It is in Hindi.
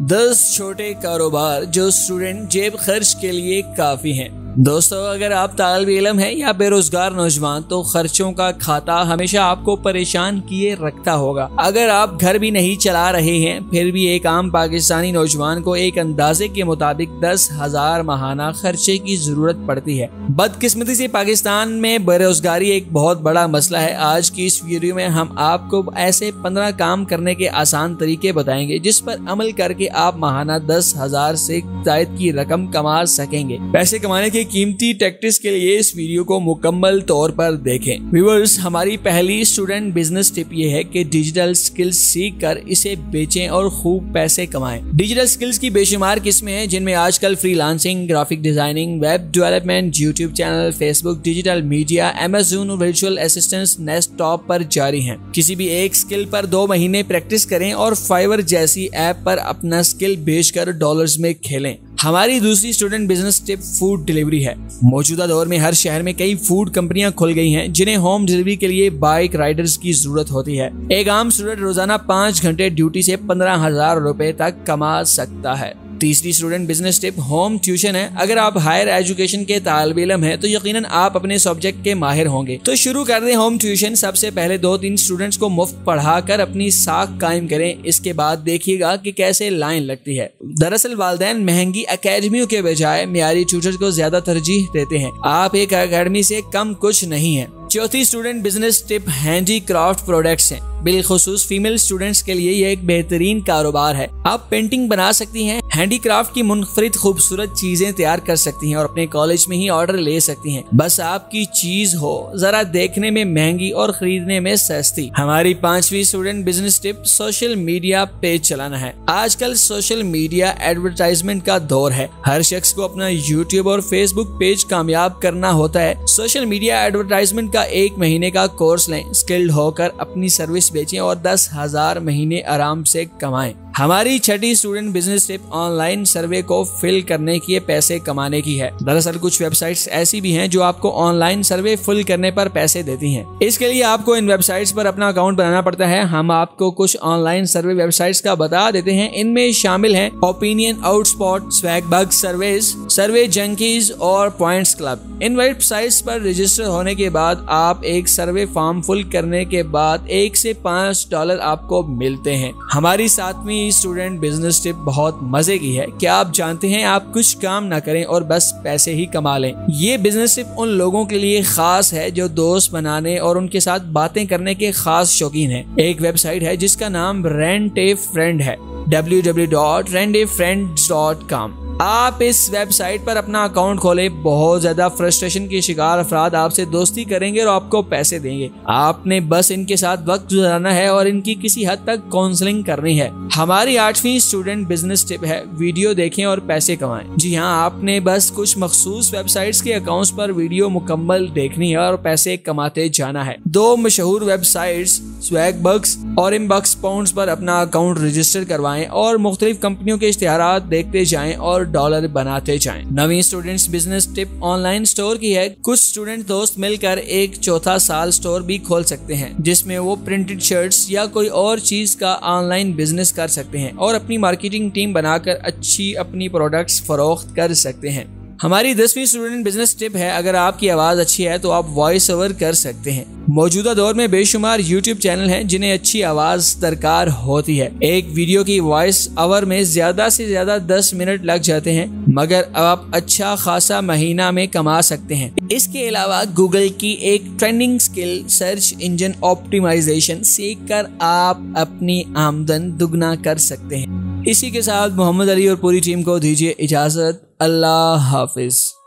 10 छोटे कारोबार जो स्टूडेंट जेब खर्च के लिए काफी हैं। दोस्तों, अगर आप तालिब इल्म हैं या बेरोजगार नौजवान तो खर्चों का खाता हमेशा आपको परेशान किए रखता होगा। अगर आप घर भी नहीं चला रहे हैं फिर भी एक आम पाकिस्तानी नौजवान को एक अंदाजे के मुताबिक 10,000 माहाना खर्चे की जरूरत पड़ती है। बदकिस्मती से पाकिस्तान में बेरोजगारी एक बहुत बड़ा मसला है। आज की इस वीडियो में हम आपको ऐसे 15 काम करने के आसान तरीके बताएंगे जिस पर अमल करके आप माहाना 10,000 से ज्यादा की रकम कमा सकेंगे। पैसे कमाने के कीमती टैक्टिक्स के लिए इस वीडियो को मुकम्मल तौर पर देखें। व्यूअर्स, हमारी पहली स्टूडेंट बिजनेस टिप ये है कि डिजिटल स्किल्स सीख कर इसे बेचें और खूब पैसे कमाएं। डिजिटल स्किल्स की बेशुमार किस्में हैं जिनमें आजकल freelancing, graphic designing, web development, YouTube channel, Facebook, digital media, Amazon और वर्चुअल असिस्टेंट्स नेस्टॉप पर जारी हैं। किसी भी एक स्किल पर 2 महीने प्रैक्टिस करें और फाइवर जैसी ऐप पर अपना स्किल बेचकर डॉलर्स में खेलें। हमारी दूसरी student business tip food delivery है। मौजूदा दौर में हर शहर में कई फूड कंपनियां खुल गई हैं जिन्हें होम डिलीवरी के लिए बाइक राइडर्स की जरूरत होती है। एक आम स्टूडेंट रोजाना 5 घंटे ड्यूटी से 15,000 रुपए तक कमा सकता है। तीसरी student business tip home tuition है। अगर आप हायर एजुकेशन के तालिब इल्म हैं तो यकीनन आप अपने सब्जेक्ट के माहिर होंगे। तो शुरू कर दें होम ट्यूशन। सबसे पहले 2-3 स्टूडेंट्स को मुफ्त पढ़ाकर अपनी साख कायम करें। इसके बाद देखिएगा कि कैसे लाइन लगती है। दरअसल वालिदैन महंगी अकेडमियों के बजाय मियारी ट्यूटर को ज्यादा तरजीह देते हैं। आप एक अकेडमी से कम कुछ नहीं है। चौथी student business tip handy craft products हैं। बिलखुसूस फीमेल स्टूडेंट्स के लिए यह एक बेहतरीन कारोबार है। आप पेंटिंग बना सकती हैं, हैंडीक्राफ्ट की मुनफरिद खूबसूरत चीजें तैयार कर सकती हैं और अपने कॉलेज में ही ऑर्डर ले सकती हैं। बस आपकी चीज हो जरा देखने में महंगी और खरीदने में सस्ती। हमारी 5वीं student business tip social media page चलाना है। आजकल सोशल मीडिया एडवर्टाइजमेंट का दौर है। हर शख्स को अपना यूट्यूब और फेसबुक पेज कामयाब करना होता है। सोशल मीडिया एडवर्टाइजमेंट का 1 महीने का कोर्स लें, स्किल्ड होकर अपनी सर्विस बेचें और 10,000 महीने आराम से कमाएं। हमारी 6ठी student business tip online survey को फिल करने के पैसे कमाने की है। दरअसल कुछ वेबसाइट्स ऐसी भी हैं जो आपको ऑनलाइन सर्वे फिल करने पर पैसे देती हैं। इसके लिए आपको इन वेबसाइट्स पर अपना अकाउंट बनाना पड़ता है। हम आपको कुछ ऑनलाइन सर्वे वेबसाइट्स का बता देते हैं। इनमें शामिल हैं ओपिनियन, आउटस्पॉट, स्वैगबग सर्वेज, सर्वे जंकीज और पॉइंट्स क्लब। इन वेबसाइट्स पर रजिस्टर होने के बाद आप एक सर्वे फॉर्म फिल करने के बाद $1 से $5 आपको मिलते हैं। हमारी 7वीं स्टूडेंट बिजनेस टिप बहुत मजे की है। क्या आप जानते हैं आप कुछ काम ना करें और बस पैसे ही कमा लें। ये बिजनेस टिप उन लोगों के लिए खास है जो दोस्त बनाने और उनके साथ बातें करने के खास शौकीन हैं। एक वेबसाइट है जिसका नाम रेंट ए फ्रेंड है, www.rentafriends.com। आप इस वेबसाइट पर अपना अकाउंट खोलें। बहुत ज्यादा फ्रस्ट्रेशन के शिकार अफराद आपसे दोस्ती करेंगे और आपको पैसे देंगे। आपने बस इनके साथ वक्त गुजारना है और इनकी किसी हद तक काउंसलिंग करनी है। हमारी 8वीं स्टूडेंट बिजनेस टिप है वीडियो देखें और पैसे कमाएं। जी हाँ, आपने बस कुछ मखसूस वेबसाइट्स के अकाउंट्स पर वीडियो मुकम्मल देखनी है और पैसे कमाते जाना है। 2 मशहूर वेबसाइट्स स्वैगबग्स और इनबॉक्स पाउंड्स पर अपना अकाउंट रजिस्टर करवाएं और मुख्तलिफ कंपनियों के इश्तिहारात देखते जाएं और डॉलर बनाते जाएं। 9वीं students business tip online store की है। कुछ स्टूडेंट दोस्त मिलकर एक चौथा साल स्टोर भी खोल सकते हैं जिसमें वो प्रिंटेड शर्ट्स या कोई और चीज का ऑनलाइन बिजनेस कर सकते हैं और अपनी मार्केटिंग टीम बनाकर अच्छी अपनी प्रोडक्ट्स फरोख्त कर सकते हैं। हमारी 10वीं स्टूडेंट बिजनेस टिप है, अगर आपकी आवाज अच्छी है तो आप वॉइस ओवर कर सकते हैं। मौजूदा दौर में बेशुमार यूट्यूब चैनल हैं जिन्हें अच्छी आवाज दरकार होती है। एक वीडियो की वॉइस ओवर में ज्यादा से ज्यादा 10 मिनट लग जाते हैं, मगर आप अच्छा खासा महीना में कमा सकते हैं। इसके अलावा गूगल की एक trending skill search engine optimisation सीख कर आप अपनी आमदन दुगना कर सकते हैं। इसी के साथ मोहम्मद अली और पूरी टीम को दीजिए इजाजत। अल्लाह हाफिज।